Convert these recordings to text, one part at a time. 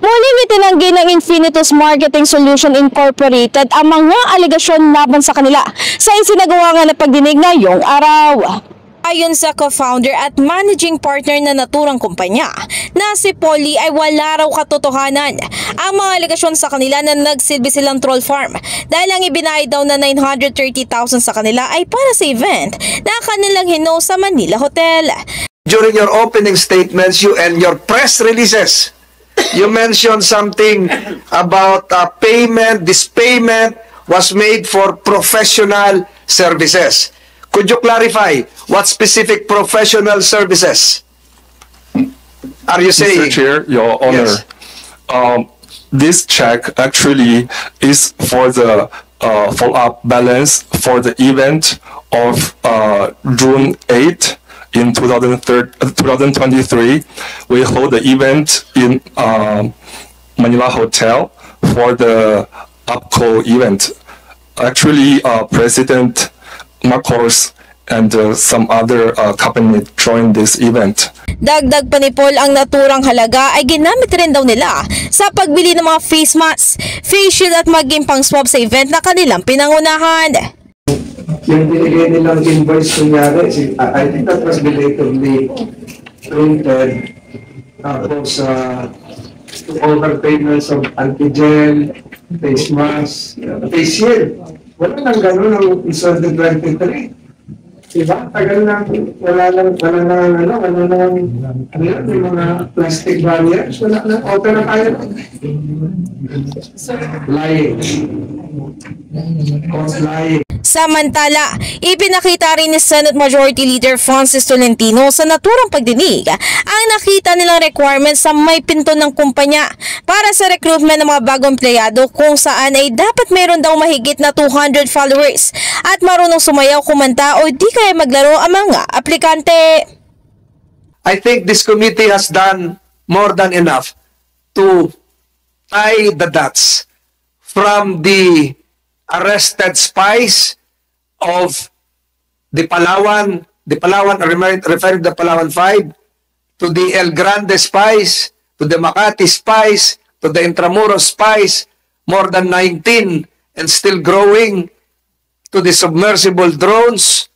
Muling itinanggi ng Infinitus Marketing Solution Incorporated ang mga alegasyon laban sa kanila sa isinagawa nga na pagdinig ngayong araw. Ayon sa co-founder at managing partner na naturang kumpanya na si Polly ay wala raw katotohanan ang mga alegasyon sa kanila na nagsilbi silang troll farm dahil ang ibinayad daw na 930,000 sa kanila ay para sa event na kanilang hino sa Manila Hotel. During your opening statements, you and your press releases, you mentioned something about payment. This payment was made for professional services. Could you clarify what specific professional services are you saying? Mr. Chair, Your Honor, Yes. This check actually is for the follow-up balance for the event of June 8 in 2023. We hold the event in Manila Hotel for the UPCO event. Actually, President Marcos and some other company joined this event. Dagdag pa ni Paul, ang naturang halaga ay ginamit rin daw nila sa pagbili ng mga face mask, face shield at maging pang swab sa event na kanilang pinangunahan. Yung binigay nilang invoice kunyari, I think that was belatedly printed. Tapos, overpayments of antigen, face mask, face shield. Wala nang gano'n ang isang 23. Diba? Tagal na, wala nang, may mga plastic barriers, wala nang, auto na tayo. Lying. Lying. Samantala, ipinakita rin ni Senate Majority Leader Francis Tolentino sa naturang pagdinig ang nakita nilang requirements sa may pinto ng kumpanya para sa recruitment ng mga bagong empleyado kung saan ay dapat mayroon daw mahigit na 200 followers at marunong sumayaw, kumanta o di kaya maglaro ang mga aplikante. I think this committee has done more than enough to tie the dots from the arrested spies of the Palawan, referring to the Palawan 5, to the El Grande spies, to the Makati spies, to the Intramuros spies, more than 19 and still growing, to the submersible drones,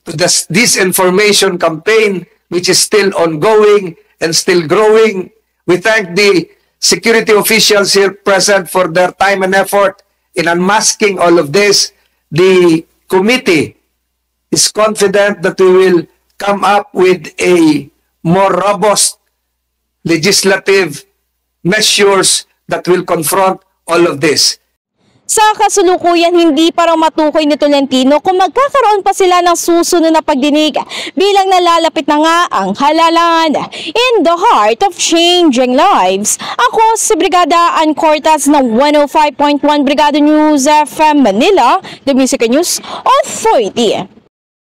to the disinformation campaign, which is still ongoing and still growing. We thank the security officials here present for their time and effort in unmasking all of this. The committee is confident that we will come up with a more robust legislative measures that will confront all of this. Sa kasulukuyan, hindi parang matukoy ni Tolentino kung magkakaroon pa sila ng susunod na pagdinig bilang nalalapit na nga ang halalan. In the heart of changing lives, ako si Brigada Ann Cortas ng 105.1 Brigada News FM Manila, The Music News Authority.